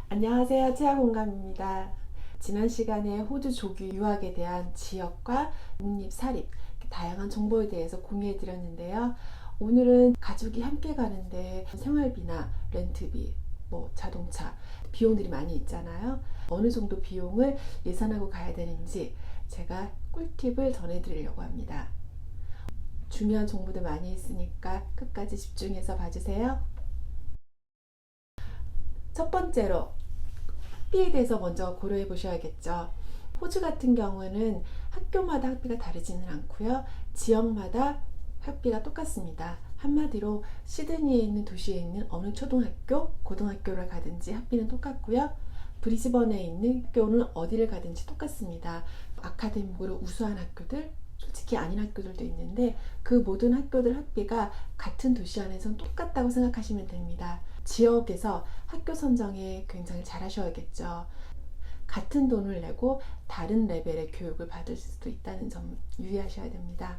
안녕하세요. 치아공감입니다. 지난 시간에 호주 조기 유학에 대한 지역과 국립, 사립 다양한 정보에 대해서 공유해 드렸는데요. 오늘은 가족이 함께 가는데 생활비나 렌트비, 자동차 비용들이 많이 있잖아요. 어느 정도 비용을 예산하고 가야 되는지 제가 꿀팁을 전해드리려고 합니다. 중요한 정보들 많이 있으니까 끝까지 집중해서 봐주세요. 첫 번째로 학비에 대해서 먼저 고려해 보셔야겠죠. 호주 같은 경우는 학교마다 학비가 다르지는 않고요. 지역마다 학비가 똑같습니다. 한마디로 시드니에 있는 도시에 있는 어느 초등학교, 고등학교를 가든지 학비는 똑같고요. 브리즈번에 있는 학교는 어디를 가든지 똑같습니다. 아카데미적으로 우수한 학교들, 솔직히 아닌 학교들도 있는데 그 모든 학교들 학비가 같은 도시 안에서는 똑같다고 생각하시면 됩니다. 지역에서 학교 선정에 굉장히 잘 하셔야겠죠. 같은 돈을 내고 다른 레벨의 교육을 받을 수도 있다는 점 유의하셔야 됩니다.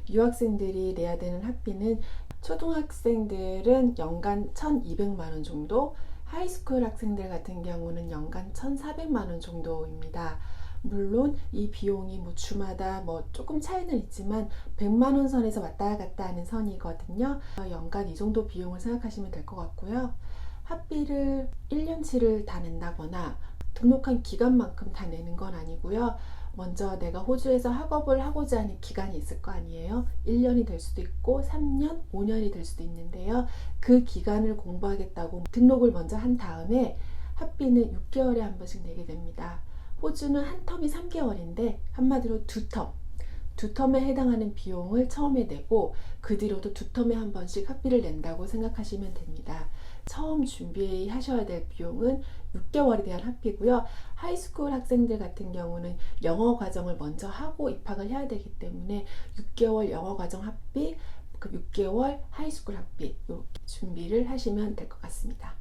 유학생들이 내야 되는 학비는 초등학생들은 연간 1,200만 원 정도, 하이스쿨 학생들 같은 경우는 연간 1,400만 원 정도입니다. 물론 이 비용이 주마다 조금 차이는 있지만 100만 원 선에서 왔다 갔다 하는 선이거든요. 연간 이 정도 비용을 생각하시면 될 것 같고요. 학비를 1년치를 다 낸다거나 등록한 기간만큼 다 내는 건 아니고요. 먼저 내가 호주에서 학업을 하고자 하는 기간이 있을 거 아니에요. 1년이 될 수도 있고 3년, 5년이 될 수도 있는데요. 그 기간을 공부하겠다고 등록을 먼저 한 다음에 학비는 6개월에 한 번씩 내게 됩니다. 호주는 한 텀이 3개월인데 한마디로 두 텀에 해당하는 비용을 처음에 내고 그 뒤로도 두 텀에 한 번씩 학비를 낸다고 생각하시면 됩니다. 처음 준비하셔야 될 비용은 6개월에 대한 학비고요. 하이스쿨 학생들 같은 경우는 영어 과정을 먼저 하고 입학을 해야 되기 때문에 6개월 영어 과정 학비, 그 6개월 하이스쿨 학비 이렇게 준비를 하시면 될 것 같습니다.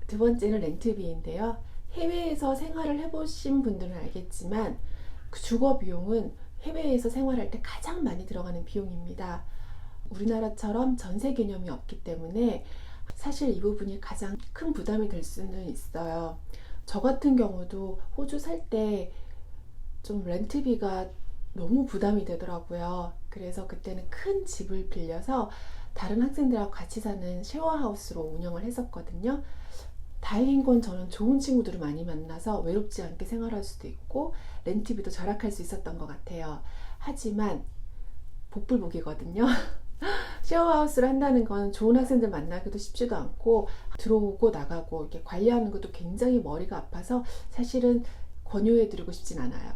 두 번째는 렌트비인데요. 해외에서 생활을 해보신 분들은 알겠지만 그 주거 비용은 해외에서 생활할 때 가장 많이 들어가는 비용입니다. 우리나라처럼 전세 개념이 없기 때문에 사실 이 부분이 가장 큰 부담이 될 수는 있어요. 저 같은 경우도 호주 살 때 좀 렌트비가 너무 부담이 되더라고요. 그래서 그때는 큰 집을 빌려서 다른 학생들하고 같이 사는 쉐어하우스로 운영을 했었거든요. 다행인 건 저는 좋은 친구들을 많이 만나서 외롭지 않게 생활할 수도 있고 렌트비도 절약할 수 있었던 것 같아요. 하지만 복불복이거든요. 쉐어하우스를 한다는 건 좋은 학생들 만나기도 쉽지도 않고 들어오고 나가고 이렇게 관리하는 것도 굉장히 머리가 아파서 사실은 권유해드리고 싶진 않아요.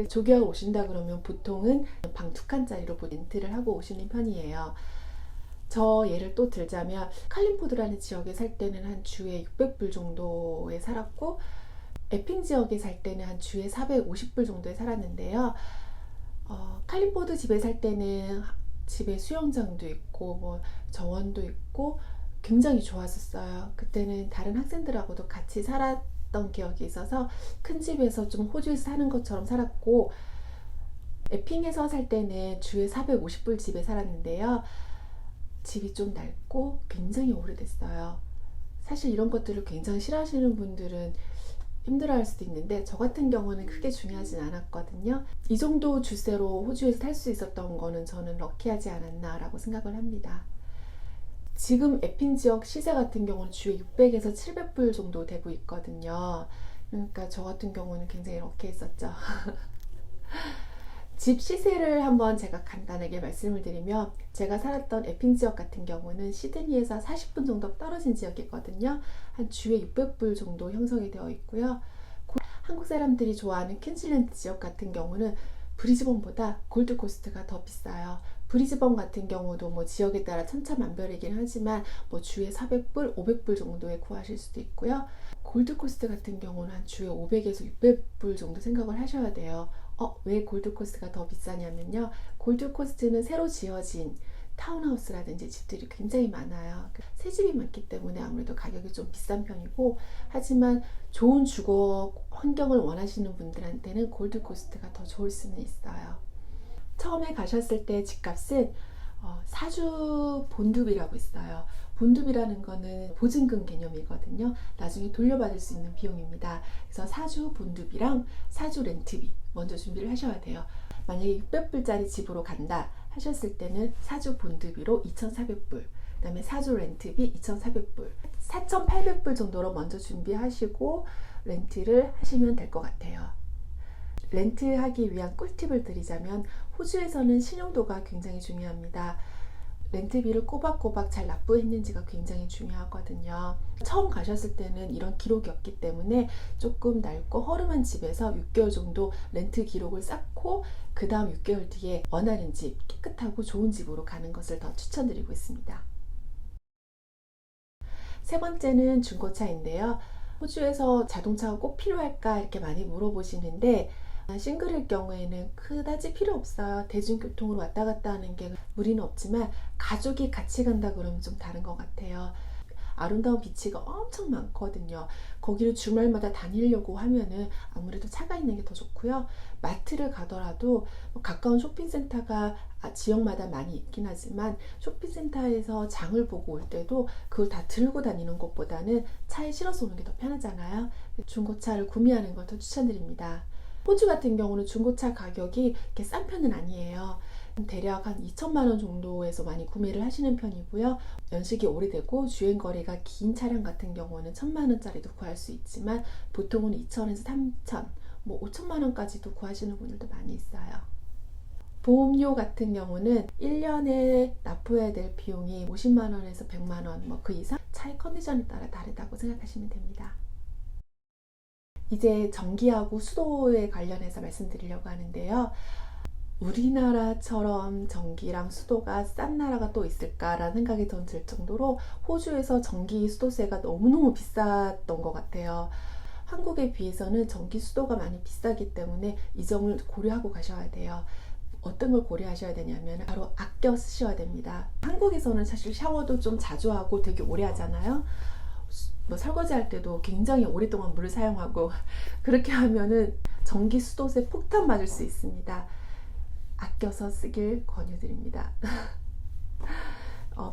조기하고 오신다 그러면 보통은 방 2칸짜리로 렌트를 하고 오시는 편이에요. 저 예를 또 들자면 칼림포드라는 지역에 살 때는 한 주에 600불 정도에 살았고 에핑 지역에 살 때는 한 주에 450불 정도에 살았는데요. 칼림포드 집에 살 때는 집에 수영장도 있고 정원도 있고 굉장히 좋았었어요. 그때는 다른 학생들하고도 같이 살았던 기억이 있어서 큰 집에서 좀 호주에서 사는 것처럼 살았고, 에핑에서 살 때는 주에 450불 집에 살았는데요. 집이 좀 낡고 굉장히 오래됐어요. 사실 이런 것들을 굉장히 싫어하시는 분들은 힘들어할 수도 있는데 저 같은 경우는 크게 중요하진 않았거든요. 이 정도 주세로 호주에서 살 수 있었던 거는 저는 럭키하지 않았나 라고 생각을 합니다. 지금 에핑 지역 시세 같은 경우는 주에 600에서 700불 정도 되고 있거든요. 그러니까 저 같은 경우는 굉장히 럭키했었죠. 집 시세를 한번 제가 간단하게 말씀을 드리면, 제가 살았던 에핑 지역 같은 경우는 시드니에서 40분 정도 떨어진 지역이거든요. 한 주에 600불 정도 형성이 되어 있고요. 한국 사람들이 좋아하는 퀸즐랜드 지역 같은 경우는 브리즈번보다 골드코스트가 더 비싸요. 브리즈번 같은 경우도 지역에 따라 천차만별이긴 하지만 주에 400불, 500불 정도에 구하실 수도 있고요. 골드코스트 같은 경우는 한 주에 500에서 600불 정도 생각을 하셔야 돼요. 왜 골드코스트가 더 비싸냐면요. 골드코스트는 새로 지어진 타운하우스라든지 집들이 굉장히 많아요. 새 집이 많기 때문에 아무래도 가격이 좀 비싼 편이고, 하지만 좋은 주거 환경을 원하시는 분들한테는 골드코스트가 더 좋을 수는 있어요. 처음에 가셨을 때 집값은 사주 본두비라고 있어요. 본두비라는 거는 보증금 개념이거든요. 나중에 돌려받을 수 있는 비용입니다. 그래서 사주 본두비랑 사주 렌트비 먼저 준비를 하셔야 돼요. 만약에 600불짜리 집으로 간다 하셨을 때는 사주 본두비로 2,400불, 그 다음에 사주 렌트비 2,400불, 4,800불 정도로 먼저 준비하시고 렌트를 하시면 될 것 같아요. 렌트하기 위한 꿀팁을 드리자면, 호주에서는 신용도가 굉장히 중요합니다. 렌트비를 꼬박꼬박 잘 납부했는지가 굉장히 중요하거든요. 처음 가셨을 때는 이런 기록이 없기 때문에 조금 낡고 허름한 집에서 6개월 정도 렌트 기록을 쌓고, 그 다음 6개월 뒤에 원하는 집, 깨끗하고 좋은 집으로 가는 것을 더 추천드리고 있습니다. 세 번째는 중고차인데요. 호주에서 자동차가 꼭 필요할까 이렇게 많이 물어보시는데, 싱글일 경우에는 그다지 필요 없어요. 대중교통으로 왔다 갔다 하는 게 무리는 없지만, 가족이 같이 간다 그러면 좀 다른 것 같아요. 아름다운 비치가 엄청 많거든요. 거기를 주말마다 다니려고 하면은 아무래도 차가 있는 게 더 좋고요. 마트를 가더라도 가까운 쇼핑센터가 지역마다 많이 있긴 하지만, 쇼핑센터에서 장을 보고 올 때도 그걸 다 들고 다니는 것보다는 차에 실어서 오는 게 더 편하잖아요. 중고차를 구매하는 걸 더 추천드립니다. 호주 같은 경우는 중고차 가격이 이렇게 싼 편은 아니에요. 대략 한 2천만 원 정도에서 많이 구매를 하시는 편이고요. 연식이 오래되고 주행거리가 긴 차량 같은 경우는 1,000만 원짜리도 구할 수 있지만, 보통은 2천에서 3천, 5천만 원까지도 구하시는 분들도 많이 있어요. 보험료 같은 경우는 1년에 납부해야 될 비용이 50만 원에서 100만 원, 그 이상, 차의 컨디션에 따라 다르다고 생각하시면 됩니다. 이제 전기하고 수도에 관련해서 말씀드리려고 하는데요. 우리나라처럼 전기랑 수도가 싼 나라가 또 있을까라는 생각이 전 들 정도로 호주에서 전기 수도세가 너무너무 비쌌던 것 같아요. 한국에 비해서는 전기 수도가 많이 비싸기 때문에 이 점을 고려하고 가셔야 돼요. 어떤 걸 고려하셔야 되냐면, 바로 아껴 쓰셔야 됩니다. 한국에서는 사실 샤워도 좀 자주 하고 되게 오래 하잖아요. 설거지 할 때도 굉장히 오랫동안 물을 사용하고, 그렇게 하면은 전기 수도세 폭탄 맞을 수 있습니다. 아껴서 쓰길 권유드립니다.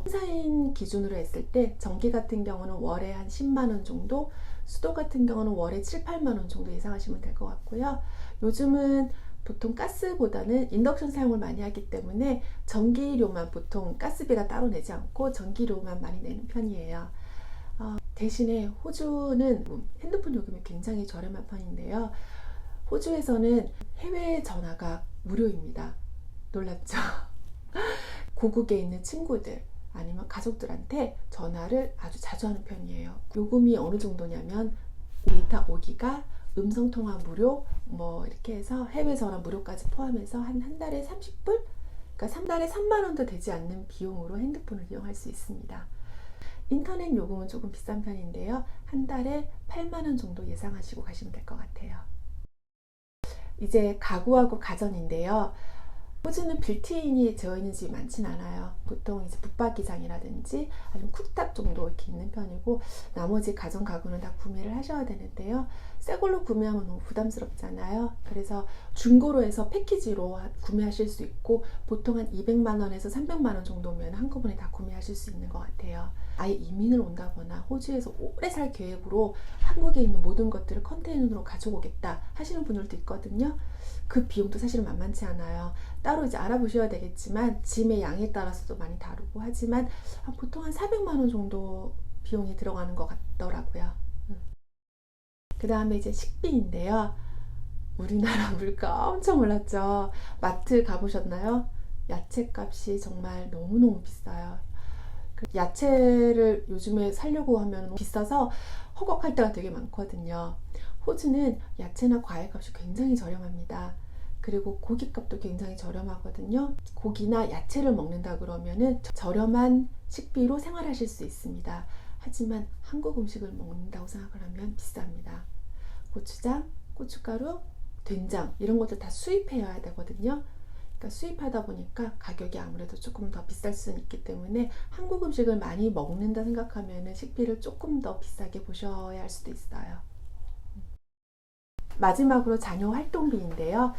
회사인 기준으로 했을 때 전기 같은 경우는 월에 한 10만 원 정도, 수도 같은 경우는 월에 7, 8만 원 정도 예상하시면 될 것 같고요. 요즘은 보통 가스보다는 인덕션 사용을 많이 하기 때문에 전기료만, 보통 가스비가 따로 내지 않고 전기료만 많이 내는 편이에요. 대신에 호주는 핸드폰 요금이 굉장히 저렴한 편인데요. 호주에서는 해외 전화가 무료입니다. 놀랍죠? 고국에 있는 친구들 아니면 가족들한테 전화를 아주 자주 하는 편이에요. 요금이 어느 정도냐면, 데이터 5기가, 음성통화 무료, 이렇게 해서 해외 전화 무료까지 포함해서 한 달에 30불? 그러니까 3달에 3만 원도 되지 않는 비용으로 핸드폰을 이용할 수 있습니다. 인터넷 요금은 조금 비싼 편인데요. 한 달에 8만 원 정도 예상하시고 가시면 될 것 같아요. 이제 가구하고 가전인데요. 호주는 빌트인이 되어 있는 집이 많진 않아요. 보통 이제 붙박이장이라든지 아니면 쿡탑 정도 이렇게 있는 편이고, 나머지 가전 가구는 다 구매를 하셔야 되는데요. 새 걸로 구매하면 너무 부담스럽잖아요. 그래서 중고로 해서 패키지로 구매하실 수 있고, 보통 한 200만 원에서 300만 원 정도면 한꺼번에 다 구매하실 수 있는 것 같아요. 아예 이민을 온다거나 호주에서 오래 살 계획으로 한국에 있는 모든 것들을 컨테이너로 가져오겠다 하시는 분들도 있거든요. 그 비용도 사실은 만만치 않아요. 따로 이제 알아보셔야 되겠지만, 짐의 양에 따라서도 많이 다르고 하지만, 보통 한 400만 원 정도 비용이 들어가는 것 같더라고요. 그 다음에 이제 식비인데요. 우리나라 물가 엄청 올랐죠. 마트 가보셨나요? 야채 값이 정말 너무너무 비싸요. 야채를 요즘에 사려고 하면 비싸서 허걱할 때가 되게 많거든요. 호주는 야채나 과일 값이 굉장히 저렴합니다. 그리고 고기 값도 굉장히 저렴하거든요. 고기나 야채를 먹는다 그러면은 저렴한 식비로 생활하실 수 있습니다. 하지만 한국 음식을 먹는다고 생각을 하면 비쌉니다. 고추장, 고춧가루, 된장 이런 것들 다 수입해야 되거든요. 그러니까 수입하다 보니까 가격이 아무래도 조금 더 비쌀 수는 있기 때문에 한국 음식을 많이 먹는다 생각하면 식비를 조금 더 비싸게 보셔야 할 수도 있어요. 마지막으로 자녀 활동비인데요.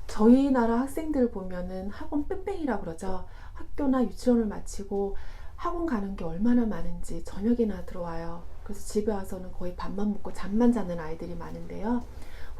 저희 나라 학생들 보면은 학원 뺑뺑이라고 그러죠. 학교나 유치원을 마치고 학원 가는 게 얼마나 많은지 저녁에나 들어와요. 그래서 집에 와서는 거의 밥만 먹고 잠만 자는 아이들이 많은데요.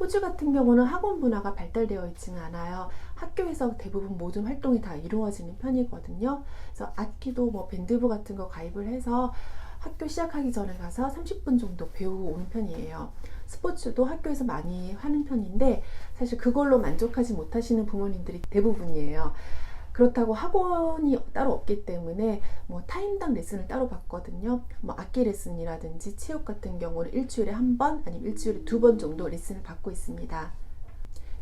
호주 같은 경우는 학원 문화가 발달되어 있지는 않아요. 학교에서 대부분 모든 활동이 다 이루어지는 편이거든요. 그래서 악기도 뭐 밴드부 같은 거 가입을 해서 학교 시작하기 전에 가서 30분 정도 배우고 오는 편이에요. 스포츠도 학교에서 많이 하는 편인데 사실 그걸로 만족하지 못하시는 부모님들이 대부분이에요. 그렇다고 학원이 따로 없기 때문에 뭐 타임당 레슨을 따로 받거든요. 뭐 악기 레슨이라든지 체육 같은 경우는 일주일에 한 번 아니면 일주일에 2번 정도 레슨을 받고 있습니다.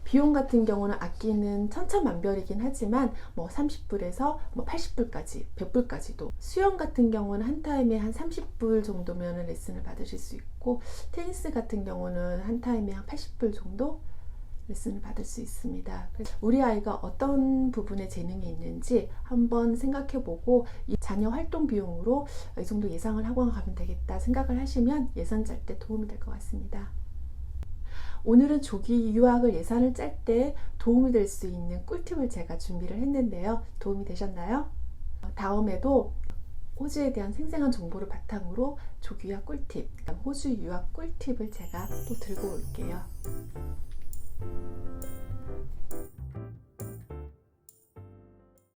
비용 같은 경우는 악기는 천차만별이긴 하지만 뭐 30불에서 뭐 80불까지 100불까지도, 수영 같은 경우는 한 타임에 한 30불 정도면 레슨을 받으실 수 있고, 테니스 같은 경우는 한 타임에 한 80불 정도 레슨을 받을 수 있습니다. 그래서 우리 아이가 어떤 부분에 재능이 있는지 한번 생각해보고 이 자녀 활동 비용으로 이 정도 예상을 하고 가면 되겠다 생각을 하시면 예산 짤 때 도움이 될 것 같습니다. 오늘은 조기 유학을 예산을 짤 때 도움이 될 수 있는 꿀팁을 제가 준비를 했는데요. 도움이 되셨나요? 다음에도 호주에 대한 생생한 정보를 바탕으로 조기 유학 꿀팁, 호주 유학 꿀팁을 제가 또 들고 올게요.